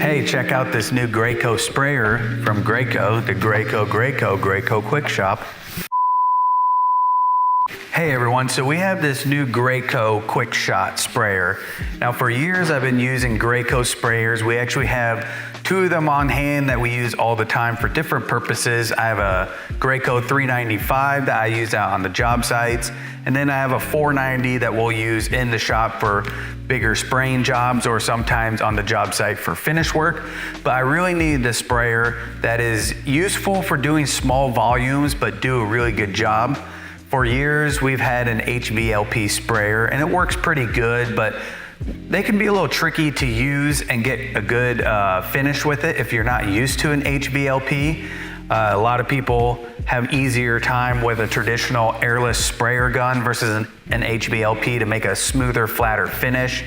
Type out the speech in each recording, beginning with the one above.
Hey, check out this new Graco sprayer from Graco, the Graco Quickshot. Hey everyone, so we have this new Graco Quickshot sprayer. Now for years I've been using Graco sprayers. We actually have two of them on hand that we use all the time for different purposes. I have a Graco 395 that I use out on the job sites, and then I have a 490 that we'll use in the shop for bigger spraying jobs or sometimes on the job site for finish work. But I really need a sprayer that is useful for doing small volumes but do a really good job. For years we've had an HVLP sprayer and it works pretty good, but they can be a little tricky to use and get a good finish with it if you're not used to an HVLP. A lot of people have easier time with a traditional airless sprayer gun versus an HVLP to make a smoother, flatter finish.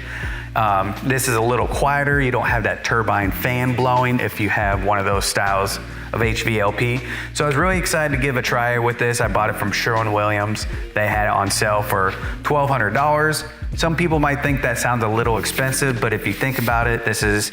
This is a little quieter. You don't have that turbine fan blowing if you have one of those styles of HVLP. So I was really excited to give a try with this. I bought it from Sherwin-Williams. They had it on sale for $1,200. Some people might think that sounds a little expensive, but if you think about it, this is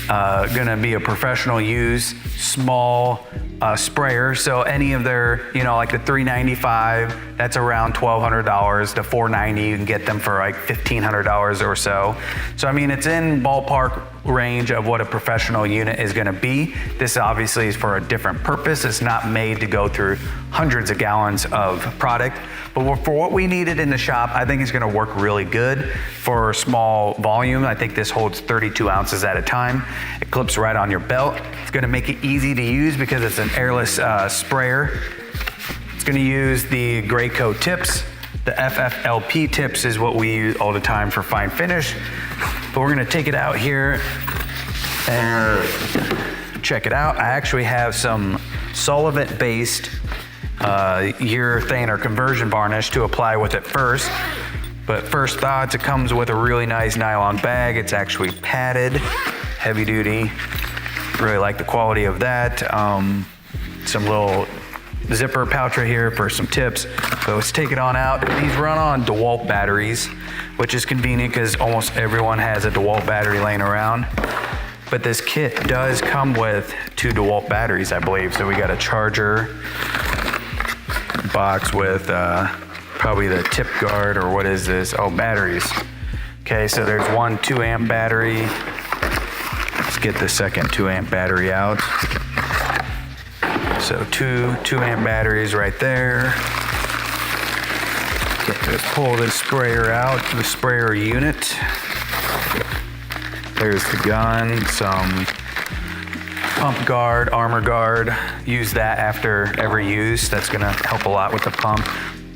gonna be a professional use, small sprayer. So any of their, like the 395, that's around $1,200. The 490, you can get them for like $1,500 or so. So I mean, it's in ballpark range of what a professional unit is gonna be. This obviously is for a different purpose. It's not made to go through hundreds of gallons of product, but for what we needed in the shop, I think it's gonna work really good for small volume. I think this holds 32 ounces at a time. It clips right on your belt. It's gonna make it easy to use because it's an airless sprayer. It's gonna use the Graco tips. The FFLP tips is what we use all the time for fine finish. But we're gonna take it out here and check it out. I actually have some solvent-based urethane or conversion varnish to apply with it first. But first thoughts, it comes with a really nice nylon bag. It's actually padded, heavy duty. Really like the quality of that. Some little zipper pouch right here for some tips. So let's take it on out. These run on DeWalt batteries, which is convenient because almost everyone has a DeWalt battery laying around. But this kit does come with 2 DeWalt batteries, I believe. So we got a charger box with probably the tip guard, or what is this? Oh, batteries. Okay, so there's one 2 amp battery. Let's get the second 2 amp battery out. So two 2 amp batteries right there. Let's pull this sprayer out, the sprayer unit. There's the gun, some pump guard, armor guard. Use that after every use. That's gonna help a lot with the pump.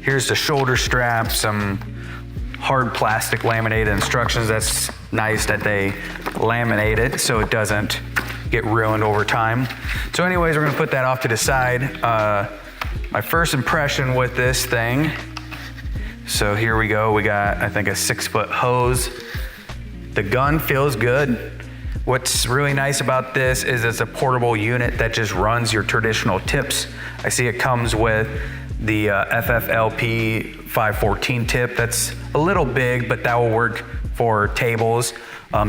Here's the shoulder strap, some hard plastic laminated instructions. That's nice that they laminate it so it doesn't get ruined over time. So anyways, we're gonna put that off to the side. My first impression with this thing, so here we go. We got, I think, a 6-foot hose. The gun feels good. What's really nice about this is it's a portable unit that just runs your traditional tips. I see it comes with the FFLP 514 tip. That's a little big, but that will work for tables.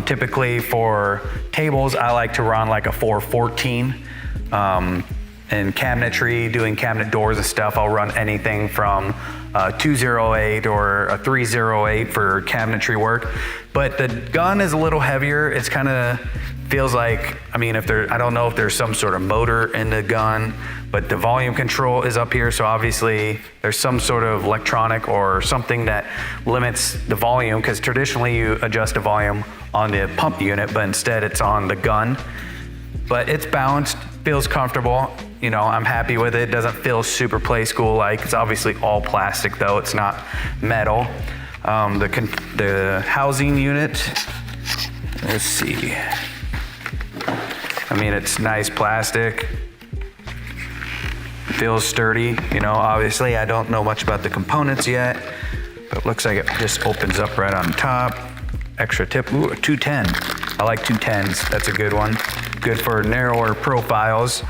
Typically for tables, I like to run like a 414. In cabinetry, doing cabinet doors and stuff, I'll run anything from 208 or a 308 for cabinetry work. But the gun is a little heavier. It's kind of feels like, I don't know if there's some sort of motor in the gun, but the volume control is up here. So obviously there's some sort of electronic or something that limits the volume, because traditionally you adjust the volume on the pump unit, but instead it's on the gun. But it's balanced, feels comfortable. I'm happy with it. It doesn't feel super play school-like. It's obviously all plastic though, it's not metal. The housing unit, let's see. It's nice plastic. Feels sturdy. Obviously I don't know much about the components yet, but it looks like it just opens up right on top. Extra tip, ooh, a 210. I like 210s, that's a good one. Good for narrower profiles.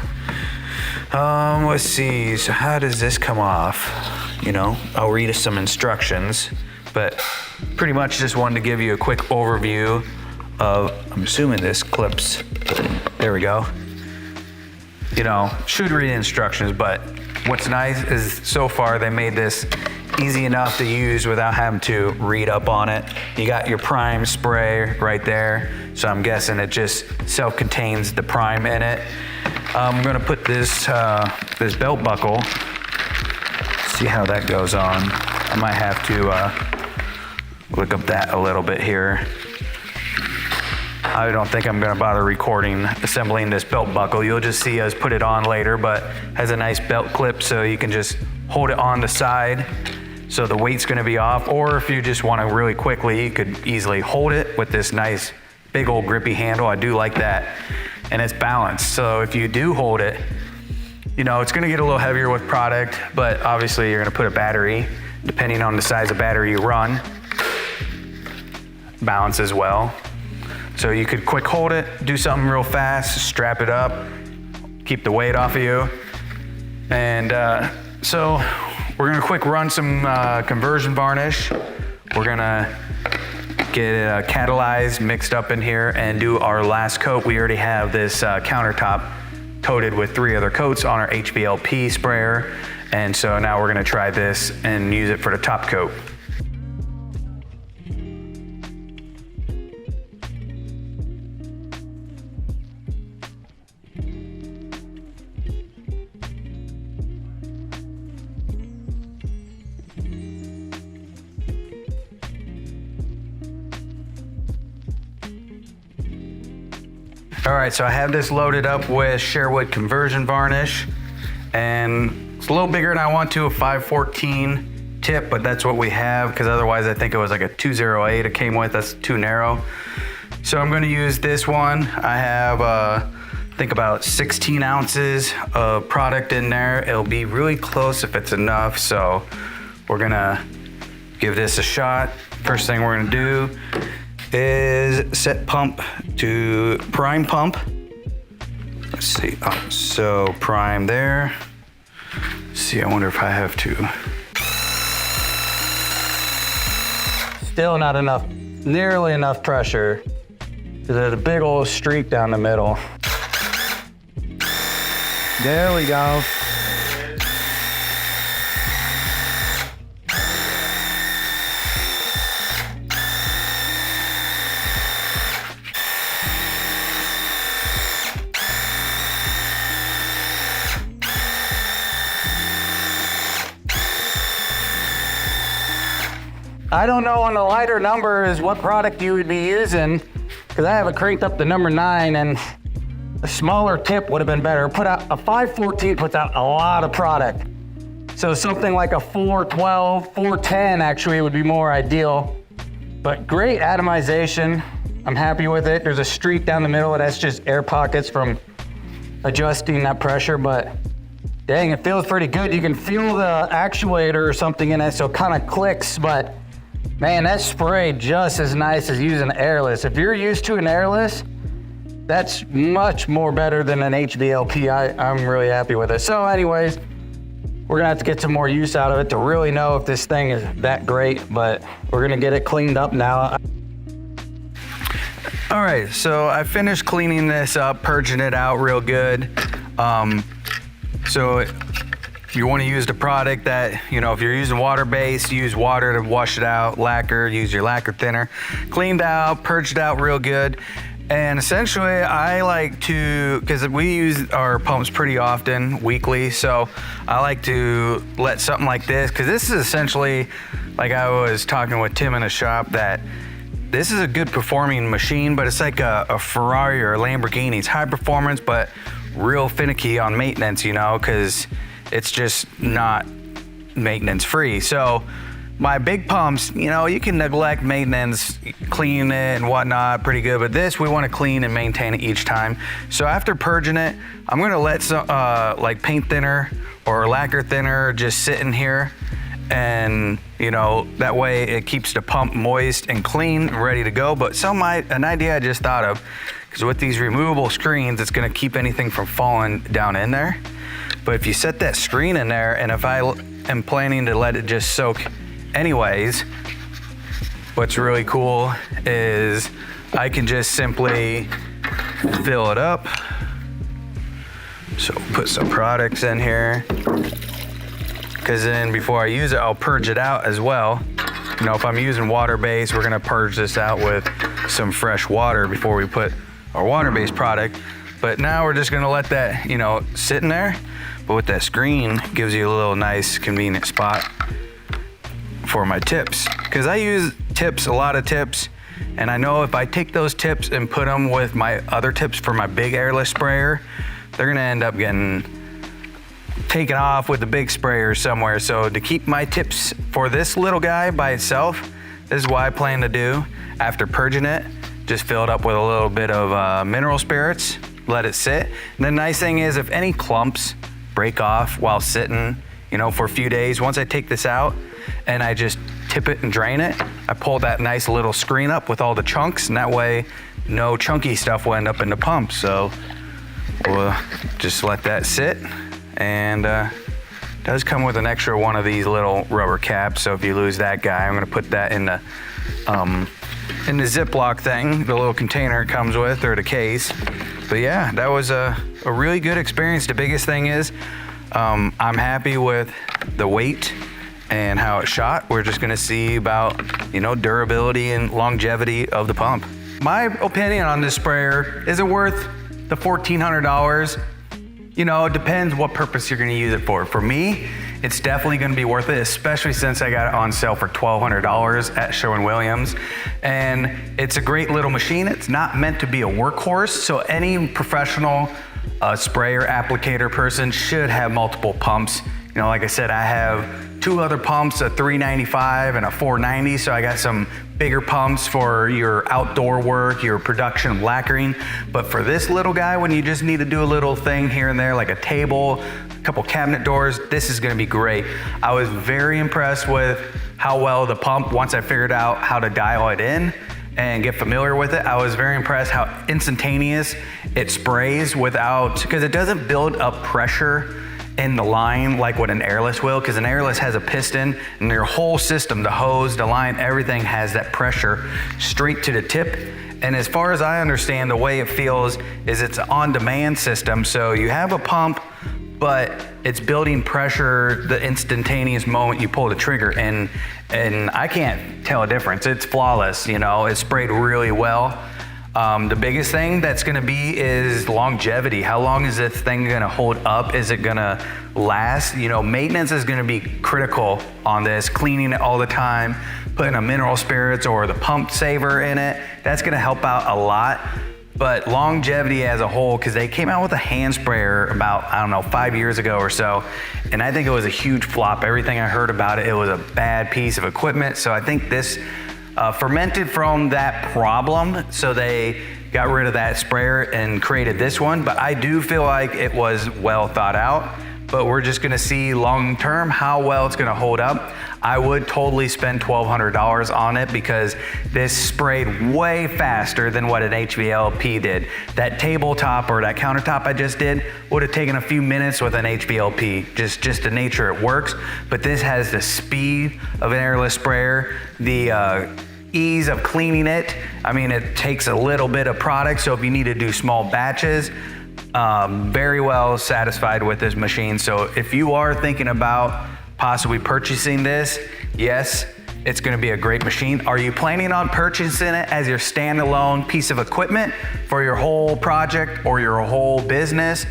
Let's see, so how does this come off? I'll read us some instructions, but pretty much just wanted to give you a quick overview of, I'm assuming this clips, there we go. You know, should read instructions, but what's nice is so far they made this easy enough to use without having to read up on it. You got your prime spray right there, so I'm guessing it just self-contains the prime in it. I'm gonna put this this belt buckle, see how that goes on. I might have to look up that a little bit here. I don't think I'm gonna bother recording assembling this belt buckle. You'll just see us put it on later, but has a nice belt clip so you can just hold it on the side so the weight's gonna be off. Or if you just wanna really quickly, you could easily hold it with this nice big old grippy handle. I do like that. And it's balanced. So if you do hold it, you know, it's gonna get a little heavier with product, but obviously you're gonna put a battery, depending on the size of battery you run. Balance as well. So you could quick hold it, do something real fast, strap it up, keep the weight off of you. And so we're gonna quick run some conversion varnish. We're gonna get it catalyzed, mixed up in here, and do our last coat. We already have this countertop coated with 3 other coats on our HVLP sprayer. And so now we're gonna try this and use it for the top coat. All right, so I have this loaded up with Sherwood conversion varnish, and it's a little bigger than I want to, a 514 tip, but that's what we have, because otherwise I think it was like a 208 it came with. That's too narrow. So I'm gonna use this one. I have, I think about 16 ounces of product in there. It'll be really close if it's enough, so we're gonna give this a shot. First thing we're gonna do is set pump to prime pump. Let's see, oh, so prime there. Let's see, I wonder if I have to. Still not enough, nearly enough pressure. There's a big old streak down the middle. There we go. I don't know on the lighter numbers what product you would be using, because I have it cranked up to number 9, and a smaller tip would have been better. Put out a 514 puts out a lot of product. So something like a 412, 410 actually would be more ideal. But great atomization. I'm happy with it. There's a streak down the middle, and that's just air pockets from adjusting that pressure, but dang, it feels pretty good. You can feel the actuator or something in it, so it kind of clicks, but man, that spray just as nice as using airless. If you're used to an airless, that's much more better than an HVLP. I'm really happy with it. So anyways, we're gonna have to get some more use out of it to really know if this thing is that great, but we're gonna get it cleaned up now. All right, so I finished cleaning this up, purging it out real good. So you want to use the product that, you know, if you're using water-based, use water to wash it out. Lacquer, use your lacquer thinner. Cleaned out, purged out real good. And essentially, I like to, because we use our pumps pretty often, weekly, so I like to let something like this, because this is essentially, like I was talking with Tim in the shop, that this is a good performing machine, but it's like a Ferrari or a Lamborghini. It's high performance, but real finicky on maintenance, you know, because it's just not maintenance free. So my big pumps, you know, you can neglect maintenance, clean it and whatnot pretty good, but this we want to clean and maintain it each time. So after purging it, I'm gonna let some like paint thinner or lacquer thinner just sit in here, and you know, that way it keeps the pump moist and clean and ready to go. But an idea I just thought of, because with these removable screens, it's gonna keep anything from falling down in there. But if you set that screen in there, and if I am planning to let it just soak anyways, what's really cool is I can just simply fill it up. So put some products in here, because then before I use it, I'll purge it out as well. You know, if I'm using water-based, we're gonna purge this out with some fresh water before we put our water-based product. But now we're just gonna let that, you know, sit in there. But with that screen, it gives you a little nice, convenient spot for my tips. Because I use tips, a lot of tips, and I know if I take those tips and put them with my other tips for my big airless sprayer, they're gonna end up getting taken off with the big sprayer somewhere. So to keep my tips for this little guy by itself, this is what I plan to do. After purging it, just fill it up with a little bit of mineral spirits, let it sit. And the nice thing is, if any clumps break off while sitting, you know, for a few days, once I take this out and I just tip it and drain it, I pull that nice little screen up with all the chunks, and that way no chunky stuff will end up in the pump. So we'll just let that sit. And it does come with an extra one of these little rubber caps, so if you lose that guy, I'm gonna put that in the Ziploc thing, the little container it comes with, or the case. But yeah, that was a really good experience. The biggest thing is I'm happy with the weight and how it shot. We're just gonna see about, you know, durability and longevity of the pump. My opinion on this sprayer, is it worth the $1,400? You know, it depends what purpose you're gonna use it for. For me, it's definitely gonna be worth it, especially since I got it on sale for $1,200 at Sherwin-Williams. And it's a great little machine. It's not meant to be a workhorse, so any professional sprayer applicator person should have multiple pumps. You know, like I said, I have 2 other pumps, a 395 and a 490, so I got some bigger pumps for your outdoor work, your production lacquering. But for this little guy, when you just need to do a little thing here and there, like a table, a couple cabinet doors, this is gonna be great. I was very impressed with how well the pump, once I figured out how to dial it in and get familiar with it, I was very impressed how instantaneous it sprays without, because it doesn't build up pressure in the line like what an airless will, because an airless has a piston and your whole system, the hose, the line, everything has that pressure straight to the tip. And as far as I understand, the way it feels is it's an on-demand system. So you have a pump, but it's building pressure the instantaneous moment you pull the trigger. And I can't tell a difference. It's flawless, you know, it's sprayed really well. The biggest thing that's gonna be is longevity. How long is this thing gonna hold up? Is it gonna last? You know, maintenance is gonna be critical on this, cleaning it all the time, putting a mineral spirits or the pump saver in it. That's gonna help out a lot. But longevity as a whole, because they came out with a hand sprayer about, I don't know, 5 years ago or so, and I think it was a huge flop. Everything I heard about it, it was a bad piece of equipment. So I think this fermented from that problem, so they got rid of that sprayer and created this one. But I do feel like it was well thought out, but we're just gonna see long term how well it's gonna hold up. I would totally spend $1,200 on it, because this sprayed way faster than what an HVLP did. That tabletop or that countertop I just did would have taken a few minutes with an HVLP, just the nature it works. But this has the speed of an airless sprayer, the ease of cleaning it. I mean, it takes a little bit of product, so if you need to do small batches, very well satisfied with this machine. So if you are thinking about possibly purchasing this, yes, it's gonna be a great machine. Are you planning on purchasing it as your standalone piece of equipment for your whole project or your whole business?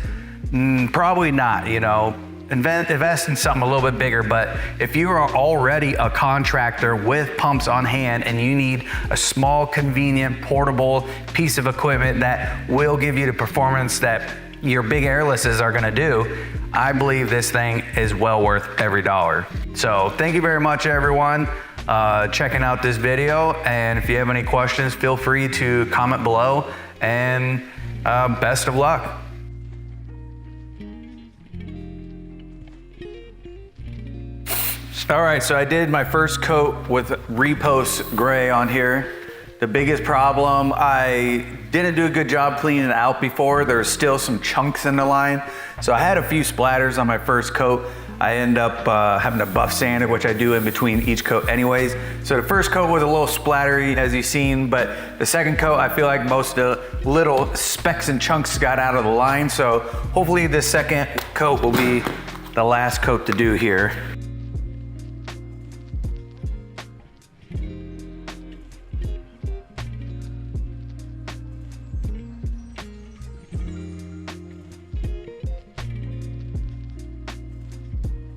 Probably not, you know. Invest in something a little bit bigger. But if you are already a contractor with pumps on hand and you need a small, convenient, portable piece of equipment that will give you the performance that your big airlesses are gonna do, I believe this thing is well worth every dollar. So thank you very much, everyone, checking out this video. And if you have any questions, feel free to comment below, and best of luck. All right, so I did my first coat with Repost Gray on here. The biggest problem, I didn't do a good job cleaning it out before. There's still some chunks in the line. So I had a few splatters on my first coat. I end up having to buff sand it, which I do in between each coat anyways. So the first coat was a little splattery, as you've seen, but the second coat, I feel like most of the little specks and chunks got out of the line. So hopefully this second coat will be the last coat to do here.